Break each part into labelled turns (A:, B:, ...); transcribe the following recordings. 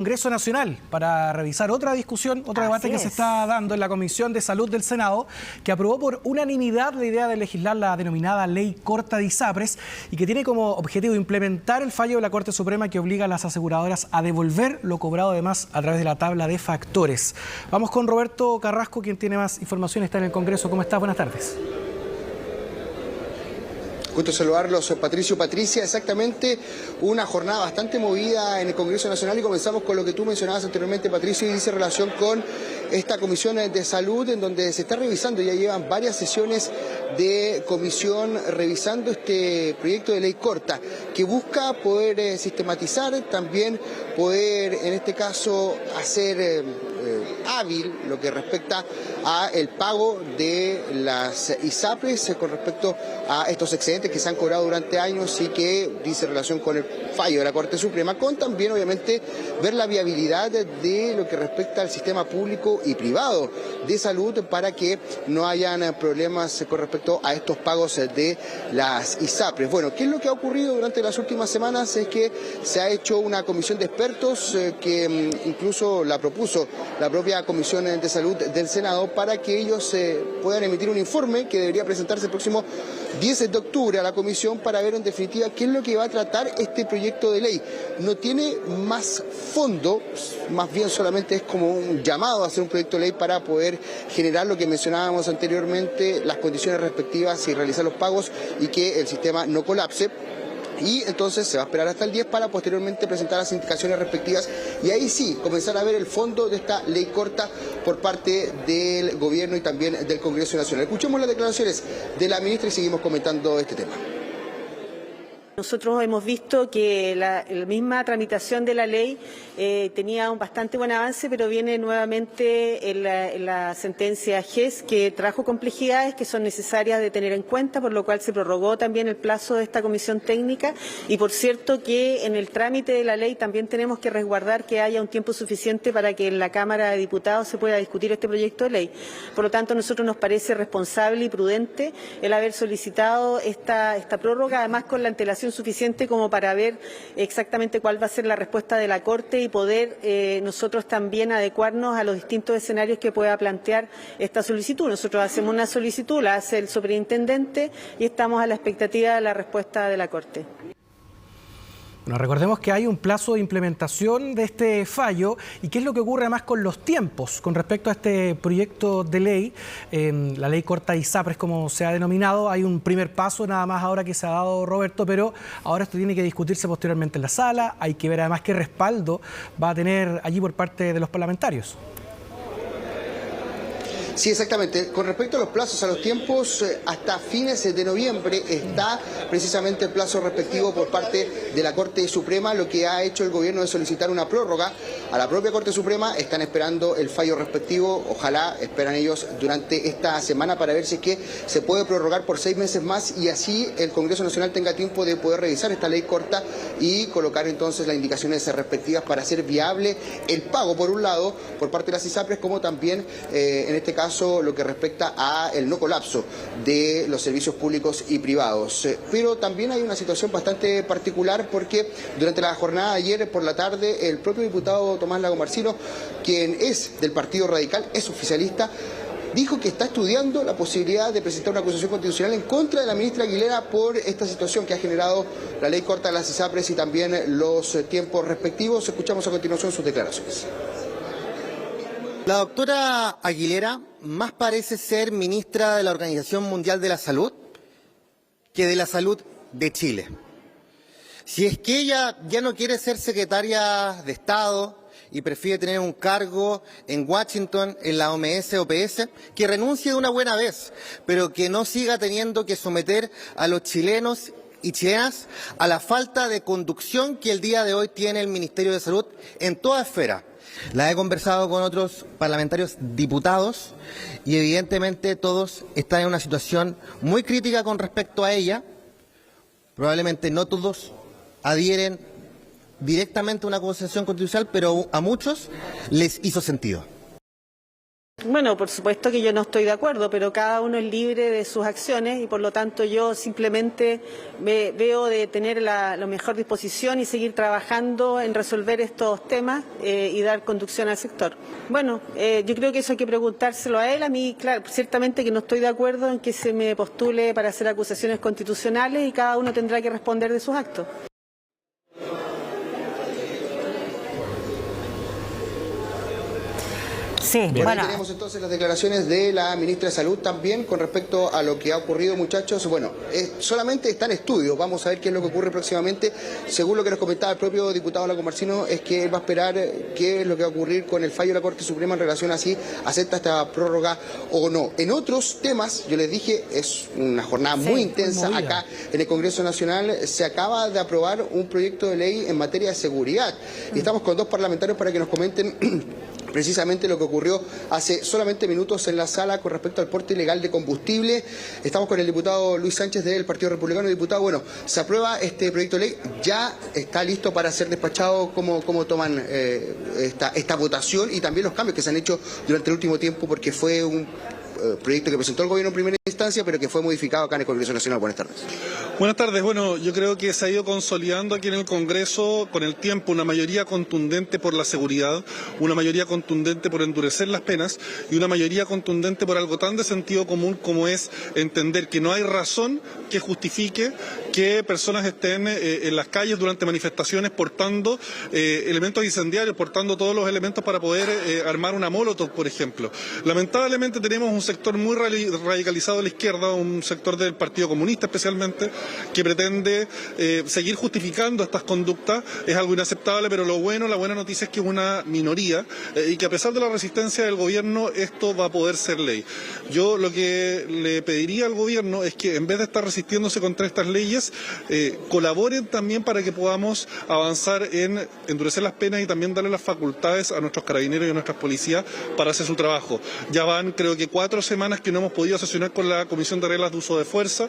A: Congreso Nacional para revisar otra discusión, otro debate que se está dando en la Comisión de Salud del Senado, que aprobó por unanimidad la idea de legislar la denominada Ley Corta de ISAPRES y que tiene como objetivo implementar el fallo de la Corte Suprema que obliga a las aseguradoras a devolver lo cobrado además a través de la tabla de factores. Vamos con Roberto Carrasco, quien tiene más información, está en el Congreso. ¿Cómo estás? Buenas tardes.
B: Gusto saludarlos, Patricio, Patricia. Exactamente, una jornada bastante movida en el Congreso Nacional y comenzamos con lo que tú mencionabas anteriormente, Patricio, y dice relación con esta Comisión de Salud en donde se está revisando, ya llevan varias sesiones de comisión revisando este proyecto de ley corta que busca poder sistematizar, también poder en este caso hacer hábil lo que respecta a el pago de las ISAPRES con respecto a estos excedentes que se han cobrado durante años y que dice relación con el fallo de la Corte Suprema, con también obviamente ver la viabilidad de lo que respecta al sistema público y privado de salud para que no hayan problemas con respecto a estos pagos de las ISAPRES. Bueno, ¿qué es lo que ha ocurrido durante las últimas semanas? Es que se ha hecho una comisión de expertos que incluso la propuso la propia Comisión de Salud del Senado para que ellos puedan emitir un informe que debería presentarse el próximo 10 de octubre a la Comisión para ver en definitiva qué es lo que va a tratar este proyecto de ley. No tiene más fondo, más bien solamente es como un llamado a hacer un proyecto de ley para poder generar lo que mencionábamos anteriormente, las condiciones respectivas y realizar los pagos y que el sistema no colapse. Y entonces se va a esperar hasta el 10 para posteriormente presentar las indicaciones respectivas y ahí sí comenzar a ver el fondo de esta ley corta por parte del gobierno y también del Congreso Nacional. Escuchemos las declaraciones de la ministra y seguimos comentando este tema.
C: Nosotros hemos visto que la misma tramitación de la ley tenía un bastante buen avance, pero viene nuevamente en la sentencia GES que trajo complejidades que son necesarias de tener en cuenta, por lo cual se prorrogó también el plazo de esta comisión técnica y por cierto que en el trámite de la ley también tenemos que resguardar que haya un tiempo suficiente para que en la Cámara de Diputados se pueda discutir este proyecto de ley. Por lo tanto, a nosotros nos parece responsable y prudente el haber solicitado esta prórroga, además con la antelación suficiente como para ver exactamente cuál va a ser la respuesta de la Corte y poder nosotros también adecuarnos a los distintos escenarios que pueda plantear esta solicitud. Nosotros hacemos una solicitud, la hace el superintendente y estamos a la expectativa de la respuesta de la Corte.
A: Bueno, recordemos que hay un plazo de implementación de este fallo y qué es lo que ocurre además con los tiempos con respecto a este proyecto de ley, la ley corta ISAPRES como se ha denominado. Hay un primer paso nada más ahora que se ha dado, Roberto, pero ahora esto tiene que discutirse posteriormente en la sala. Hay que ver además qué respaldo va a tener allí por parte de los parlamentarios.
B: Sí, exactamente. Con respecto a los plazos, a los tiempos, hasta fines de noviembre está precisamente el plazo respectivo por parte de la Corte Suprema, lo que ha hecho el gobierno de solicitar una prórroga a la propia Corte Suprema. Están esperando el fallo respectivo, ojalá esperan ellos durante esta semana para ver si es que se puede prorrogar por 6 meses más y así el Congreso Nacional tenga tiempo de poder revisar esta ley corta y colocar entonces las indicaciones respectivas para hacer viable el pago, por un lado, por parte de las ISAPRES, como también en este caso lo que respecta a el no colapso de los servicios públicos y privados. Pero también hay una situación bastante particular porque durante la jornada de ayer por la tarde el propio diputado Tomás Lago Marcino, quien es del Partido Radical, es oficialista, dijo que está estudiando la posibilidad de presentar una acusación constitucional en contra de la ministra Aguilera por esta situación que ha generado la ley corta de las ISAPRES y también los tiempos respectivos. Escuchamos a continuación sus declaraciones.
D: La doctora Aguilera más parece ser ministra de la Organización Mundial de la Salud que de la salud de Chile. Si es que ella ya no quiere ser secretaria de Estado y prefiere tener un cargo en Washington, en la OMS o PS, que renuncie de una buena vez, pero que no siga teniendo que someter a los chilenos y chilenas a la falta de conducción que el día de hoy tiene el Ministerio de Salud en toda esfera. La he conversado con otros parlamentarios diputados y evidentemente todos están en una situación muy crítica con respecto a ella. Probablemente no todos adhieren directamente a una acusación constitucional, pero a muchos les hizo sentido.
C: Bueno, por supuesto que yo no estoy de acuerdo, pero cada uno es libre de sus acciones y por lo tanto yo simplemente veo de tener la mejor disposición y seguir trabajando en resolver estos temas y dar conducción al sector. Bueno, yo creo que eso hay que preguntárselo a él. A mí, claro, ciertamente que no estoy de acuerdo en que se me postule para hacer acusaciones constitucionales y cada uno tendrá que responder de sus actos.
B: Sí, bueno. Tenemos entonces las declaraciones de la ministra de Salud también con respecto a lo que ha ocurrido, muchachos. Bueno, solamente está en estudio. Vamos a ver qué es lo que ocurre próximamente. Según lo que nos comentaba el propio diputado Lacomarcino, es que él va a esperar qué es lo que va a ocurrir con el fallo de la Corte Suprema en relación a si acepta esta prórroga o no. En otros temas, yo les dije, es una jornada muy intensa acá en el Congreso Nacional. Se acaba de aprobar un proyecto de ley en materia de seguridad. Y estamos con dos parlamentarios para que nos comenten precisamente lo que ocurrió hace solamente minutos en la sala con respecto al porte ilegal de combustible. Estamos con el diputado Luis Sánchez del Partido Republicano. Diputado, bueno, se aprueba este proyecto de ley, ya está listo para ser despachado. ¿Cómo toman esta votación y también los cambios que se han hecho durante el último tiempo? Porque fue un proyecto que presentó el gobierno en primera instancia, pero que fue modificado acá en el Congreso Nacional. Buenas tardes.
E: Buenas tardes. Bueno, yo creo que se ha ido consolidando aquí en el Congreso con el tiempo una mayoría contundente por la seguridad, una mayoría contundente por endurecer las penas y una mayoría contundente por algo tan de sentido común como es entender que no hay razón que justifique que personas estén en las calles durante manifestaciones portando elementos incendiarios, portando todos los elementos para poder armar una molotov, por ejemplo. Lamentablemente tenemos un sector muy radicalizado de la izquierda, un sector del Partido Comunista especialmente, que pretende seguir justificando estas conductas. Es algo inaceptable, pero la buena noticia es que es una minoría y que a pesar de la resistencia del gobierno esto va a poder ser ley. Yo lo que le pediría al gobierno es que en vez de estar resistiéndose contra estas leyes, colaboren también para que podamos avanzar en endurecer las penas y también darle las facultades a nuestros carabineros y a nuestras policías para hacer su trabajo. Ya van, creo que 4 semanas que no hemos podido sesionar con la Comisión de Reglas de Uso de Fuerza.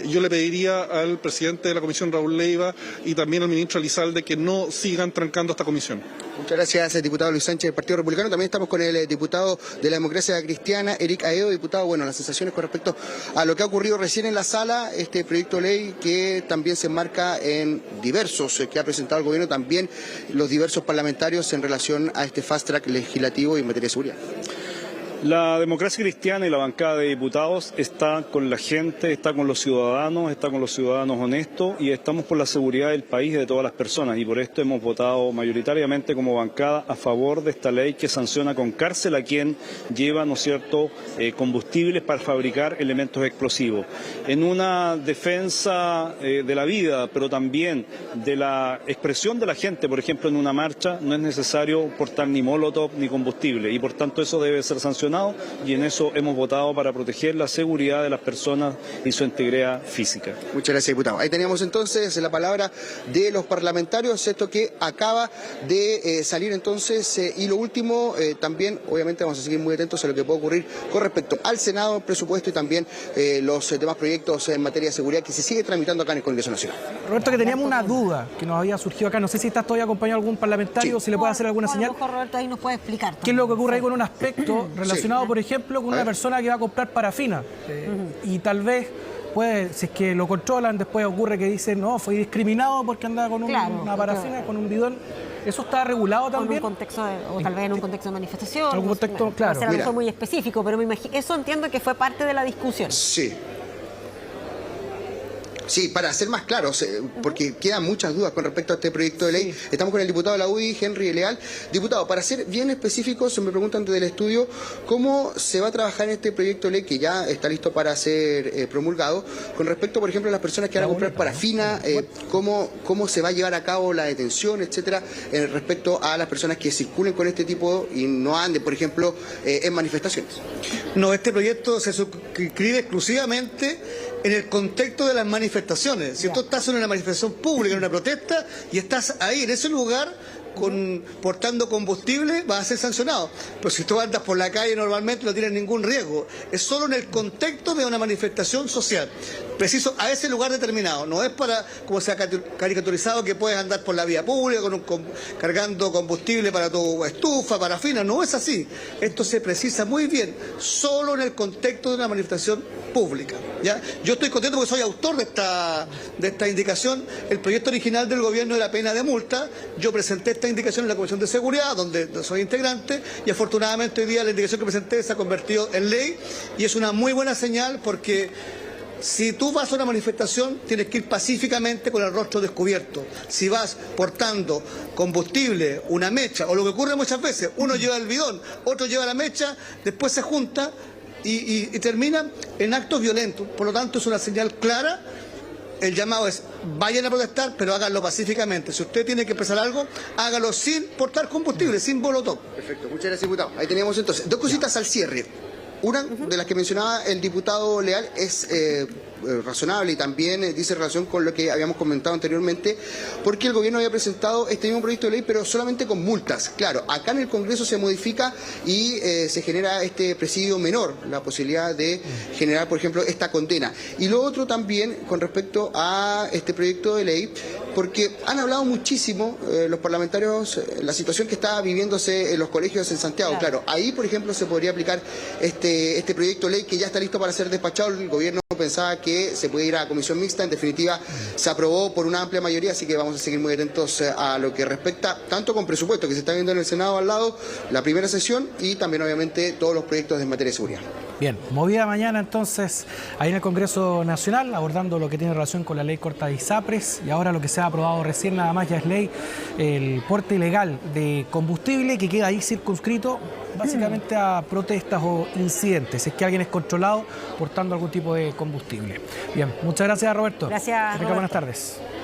E: Yo le pediría al presidente de la Comisión, Raúl Leiva, y también al ministro Elizalde que no sigan trancando esta comisión.
B: Muchas gracias, diputado Luis Sánchez del Partido Republicano. También estamos con el diputado de la Democracia Cristiana, Eric Aedo. Diputado, bueno, las sensaciones con respecto a lo que ha ocurrido recién en la sala, este proyecto de ley que también se enmarca en diversos que ha presentado el gobierno, también los diversos parlamentarios en relación a este fast track legislativo y en materia de seguridad.
F: La Democracia Cristiana y la bancada de diputados está con la gente, está con los ciudadanos honestos y estamos por la seguridad del país y de todas las personas y por esto hemos votado mayoritariamente como bancada a favor de esta ley que sanciona con cárcel a quien lleva, ¿no es cierto?, combustibles para fabricar elementos explosivos. En una defensa de la vida, pero también de la expresión de la gente, por ejemplo, en una marcha no es necesario portar ni molotov ni combustible y por tanto eso debe ser sancionado. Y en eso hemos votado para proteger la seguridad de las personas y su integridad física.
B: Muchas gracias, diputado. Ahí teníamos entonces la palabra de los parlamentarios, esto que acaba de salir entonces. Y lo último, también obviamente vamos a seguir muy atentos a lo que puede ocurrir con respecto al Senado, presupuesto y también los demás proyectos en materia de seguridad que se sigue tramitando acá en el Congreso Nacional.
A: Roberto, que teníamos una duda que nos había surgido acá. No sé si estás todavía acompañado de algún parlamentario o si le puede hacer alguna señal.
G: A lo mejor Roberto ahí nos puede explicar.
A: ¿Qué es lo que ocurre ahí con un aspecto relacionado, por ejemplo, con una persona que va a comprar parafina? Y tal vez, si es que lo controlan, después ocurre que dicen, no, fue discriminado porque andaba con una parafina, con un bidón. ¿Eso está regulado también?
G: En un contexto o tal vez en un contexto de manifestación.
A: En un contexto, claro.
G: Puede ser algo muy específico, pero me imagino, eso entiendo que fue parte de la discusión.
B: Sí. Sí, para ser más claros, porque quedan muchas dudas con respecto a este proyecto de ley. Estamos con el diputado de la UDI, Henry Leal. Diputado, para ser bien específicos, me preguntan desde el estudio, ¿cómo se va a trabajar en este proyecto de ley que ya está listo para ser promulgado? Con respecto, por ejemplo, a las personas que van a comprar parafina, ¿cómo se va a llevar a cabo la detención, etcétera, respecto a las personas que circulen con este tipo y no anden, por ejemplo, en manifestaciones?
H: No, este proyecto se suscribe exclusivamente en el contexto de las manifestaciones. Si tú estás en una manifestación pública, en una protesta, y estás ahí, en ese lugar, portando combustible, vas a ser sancionado. Pero si tú andas por la calle normalmente no tienes ningún riesgo. Es solo en el contexto de una manifestación social. preciso a ese lugar determinado. No es para, como se ha caricaturizado, que puedes andar por la vía pública cargando combustible para tu estufa, parafina. No es así. Esto se precisa muy bien, solo en el contexto de una manifestación pública, ¿ya? Yo estoy contento porque soy autor de esta indicación. El proyecto original del gobierno era pena de multa. Yo presenté esta indicación en la Comisión de Seguridad, donde soy integrante, y afortunadamente hoy día la indicación que presenté se ha convertido en ley, y es una muy buena señal porque si tú vas a una manifestación, tienes que ir pacíficamente con el rostro descubierto. Si vas portando combustible, una mecha, o lo que ocurre muchas veces, uno lleva el bidón, otro lleva la mecha, después se junta y termina en actos violentos. Por lo tanto, es una señal clara. El llamado es, vayan a protestar, pero háganlo pacíficamente. Si usted tiene que expresar algo, hágalo sin portar combustible, sin molotov.
B: Perfecto, muchas gracias, diputado. Ahí teníamos entonces dos cositas al cierre. Una de las que mencionaba el diputado Leal es razonable y también dice relación con lo que habíamos comentado anteriormente, porque el gobierno había presentado este mismo proyecto de ley, pero solamente con multas. Claro, acá en el Congreso se modifica y se genera este presidio menor, la posibilidad de generar, por ejemplo, esta condena. Y lo otro también con respecto a este proyecto de ley, porque han hablado muchísimo los parlamentarios la situación que está viviéndose en los colegios en Santiago. Claro, ahí, por ejemplo, se podría aplicar este proyecto de ley que ya está listo para ser despachado. El gobierno pensaba que se puede ir a comisión mixta. En definitiva, se aprobó por una amplia mayoría, así que vamos a seguir muy atentos a lo que respecta, tanto con presupuesto que se está viendo en el Senado al lado, la primera sesión, y también, obviamente, todos los proyectos en materia de seguridad.
A: Bien, movida mañana entonces ahí en el Congreso Nacional, abordando lo que tiene relación con la ley corta de ISAPRES, y ahora lo que se ha aprobado recién nada más ya es ley, el porte ilegal de combustible, que queda ahí circunscrito básicamente a protestas o incidentes, es que alguien es controlado portando algún tipo de combustible. Bien, muchas gracias, Roberto.
G: Gracias,
A: Roberto. Buenas tardes.